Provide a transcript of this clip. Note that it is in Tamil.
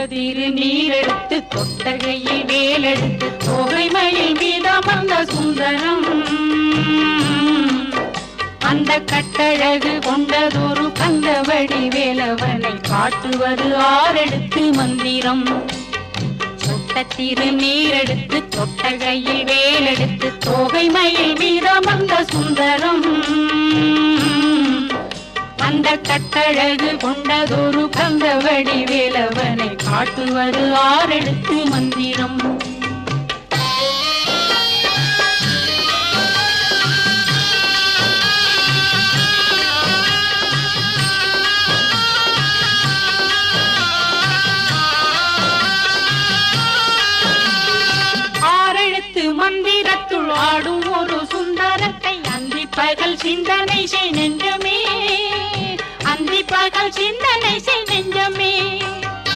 திருநீரெடுத்து தொட்டகையில் வேலெடுத்து தொகைமையில் மீதமர்ந்த சுந்தரம் அந்த கட்டழகு கொண்டதொரு கந்தவடி வேலவனை காட்டுவது ஆரெடுத்து மந்திரம் தொட்ட திருநீரெடுத்து தொட்டகையில் வேலெடுத்து தொகைமையில் மீதமர்ந்த சுந்தரம் அந்த கட்டழகு கொண்டதொரு கந்தவடி வேலவனை காட்டுவது ஆரெடுத்து மந்திரம் ஆரெழுத்து மந்திரத்துள் ஆடும் ஒரு சுந்தரத்தை அந்தி பகல் சிந்தனை செய் நெஞ்சமே அந்தி பகல் சிந்தனை செய் நெஞ்சமே